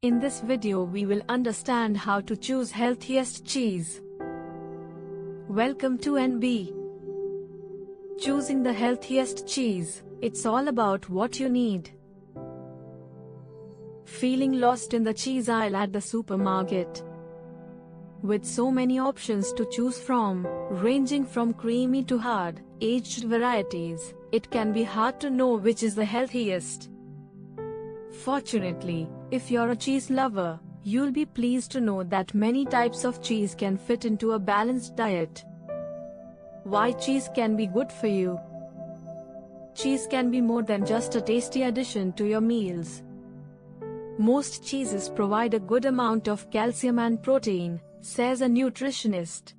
In this video we will understand how to choose healthiest cheese. Welcome to NB. Choosing the healthiest cheese, it's all about what you need. Feeling lost in the cheese aisle at the supermarket? With so many options to choose from, ranging from creamy to hard, aged varieties, it can be hard to know which is the healthiest. Fortunately, if you're a cheese lover, you'll be pleased to know that many types of cheese can fit into a balanced diet. Why cheese can be good for you? Cheese can be more than just a tasty addition to your meals. Most cheeses provide a good amount of calcium and protein, says a nutritionist.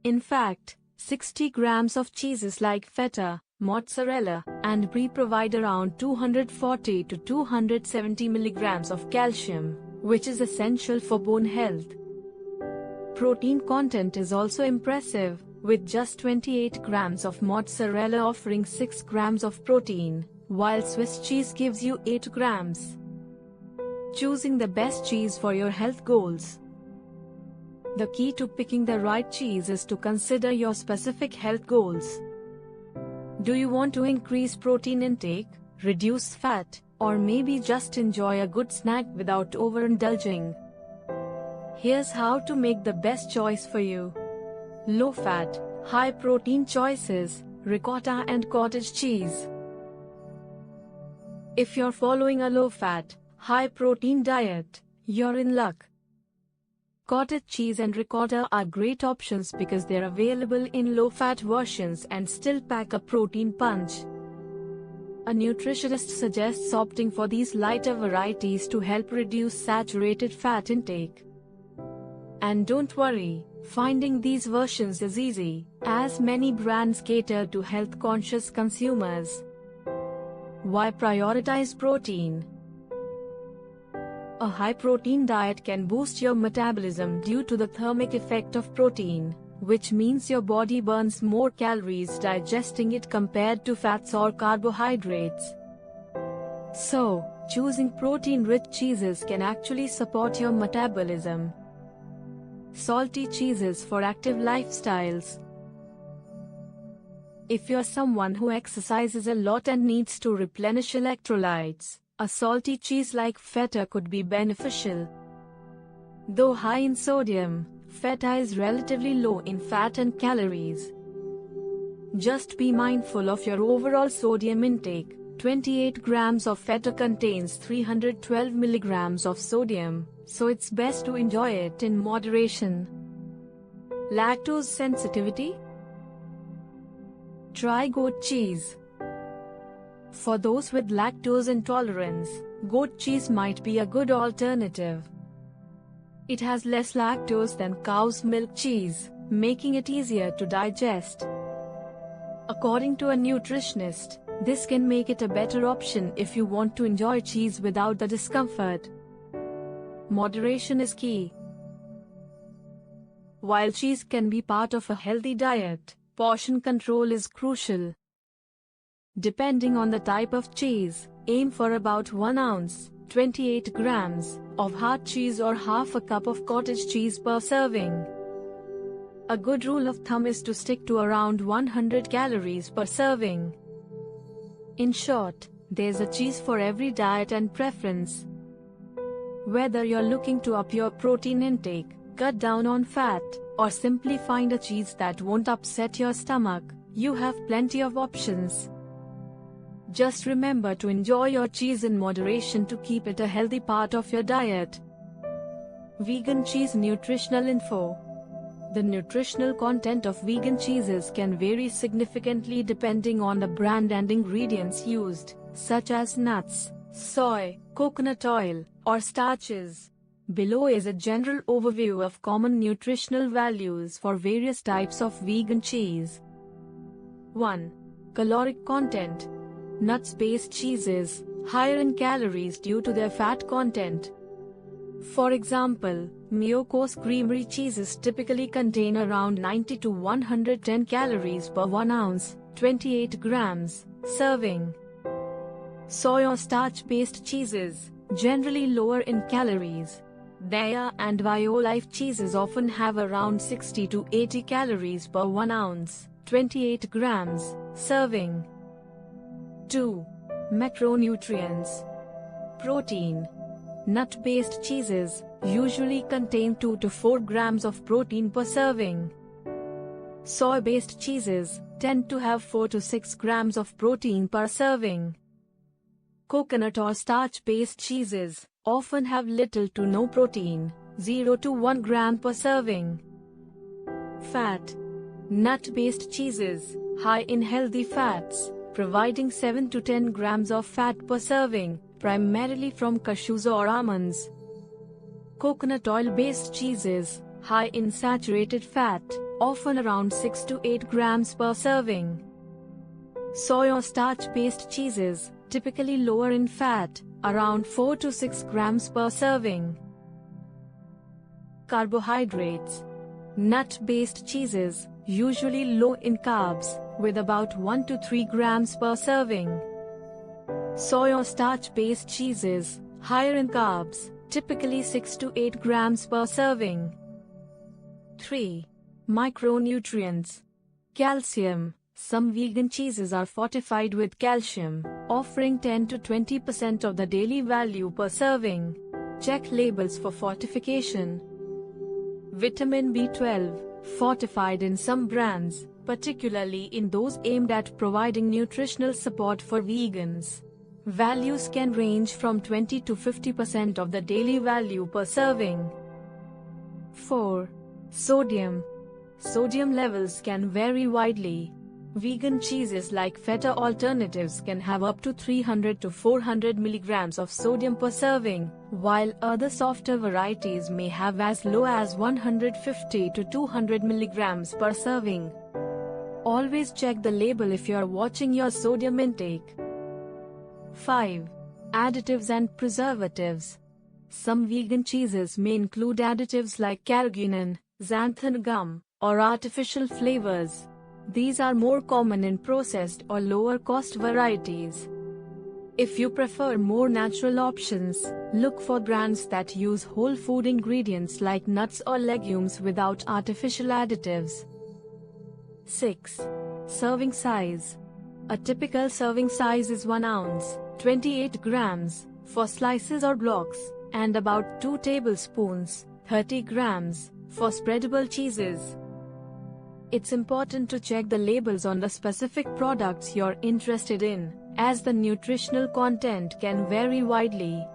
In fact, 60 grams of cheeses like feta, mozzarella, and brie provide around 240 to 270 milligrams of calcium, which is essential for bone health. Protein content is also impressive, with just 28 grams of mozzarella offering 6 grams of protein, while Swiss cheese gives you 8 grams. Choosing the best cheese for your health goals. The key to picking the right cheese is to consider your specific health goals. Do you want to increase protein intake, reduce fat, or maybe just enjoy a good snack without overindulging? Here's how to make the best choice for you. Low-fat, high-protein choices, ricotta and cottage cheese. If you're following a low-fat, high-protein diet, you're in luck. Cottage cheese and ricotta are great options because they're available in low-fat versions and still pack a protein punch. A nutritionist suggests opting for these lighter varieties to help reduce saturated fat intake. And don't worry, finding these versions is easy, as many brands cater to health-conscious consumers. Why prioritize protein? A high-protein diet can boost your metabolism due to the thermic effect of protein, which means your body burns more calories digesting it compared to fats or carbohydrates. So, choosing protein-rich cheeses can actually support your metabolism. Salty cheeses for active lifestyles. If you're someone who exercises a lot and needs to replenish electrolytes, a salty cheese like feta could be beneficial. Though high in sodium, feta is relatively low in fat and calories. Just be mindful of your overall sodium intake. 28 grams of feta contains 312 milligrams of sodium, so it's best to enjoy it in moderation. Lactose sensitivity? Try goat cheese. For those with lactose intolerance, goat cheese might be a good alternative. It has less lactose than cow's milk cheese, making it easier to digest. According to a nutritionist, this can make it a better option if you want to enjoy cheese without the discomfort. Moderation is key. While cheese can be part of a healthy diet, portion control is crucial. Depending on the type of cheese, aim for about 1 ounce, 28 grams, of hard cheese or half a cup of cottage cheese per serving. A good rule of thumb is to stick to around 100 calories per serving. In short, there's a cheese for every diet and preference. Whether you're looking to up your protein intake, cut down on fat, or simply find a cheese that won't upset your stomach, you have plenty of options. Just remember to enjoy your cheese in moderation to keep it a healthy part of your diet. Vegan cheese nutritional info. The nutritional content of vegan cheeses can vary significantly depending on the brand and ingredients used, such as nuts, soy, coconut oil, or starches. Below is a general overview of common nutritional values for various types of vegan cheese. 1. Caloric content. Nuts-based cheeses, higher in calories due to their fat content. For example, Milk-O's creamery cheeses typically contain around 90 to 110 calories per 1 ounce, 28 grams, serving. Soy or starch-based cheeses, generally lower in calories. Daiya and Violife cheeses often have around 60 to 80 calories per 1 ounce, 28 grams, serving. 2. Macronutrients. Protein. Nut-based cheeses usually contain 2 to 4 grams of protein per serving. Soy-based cheeses tend to have 4 to 6 grams of protein per serving. Coconut or starch-based cheeses often have little to no protein, 0 to 1 gram per serving. Fat. Nut-based cheeses, high in healthy fats, providing 7 to 10 grams of fat per serving, primarily from cashews or almonds. Coconut oil-based cheeses, high in saturated fat, often around 6 to 8 grams per serving. Soy or starch-based cheeses, typically lower in fat, around 4 to 6 grams per serving. Carbohydrates. Nut-based cheeses, usually low in carbs, with about 1 to 3 grams per serving. Soy or starch-based cheeses, higher in carbs, typically 6 to 8 grams per serving. 3. Micronutrients. Calcium. Some vegan cheeses are fortified with calcium, offering 10 to 20% of the daily value per serving. Check labels for fortification. Vitamin B12. Fortified in some brands, particularly in those aimed at providing nutritional support for vegans. Values can range from 20 to 50% of the daily value per serving. 4. Sodium. Sodium levels can vary widely. Vegan cheeses like feta alternatives can have up to 300 to 400 milligrams of sodium per serving, while other softer varieties may have as low as 150 to 200 milligrams per serving. Always check the label if you are watching your sodium intake. 5. Additives and preservatives. Some vegan cheeses may include additives like carrageenan, xanthan gum, or artificial flavors. These are more common in processed or lower-cost varieties. If you prefer more natural options, look for brands that use whole food ingredients like nuts or legumes without artificial additives. 6. Serving size. A typical serving size is 1 ounce, 28 grams, for slices or blocks, and about 2 tablespoons, 30 grams, for spreadable cheeses. It's important to check the labels on the specific products you're interested in, as the nutritional content can vary widely.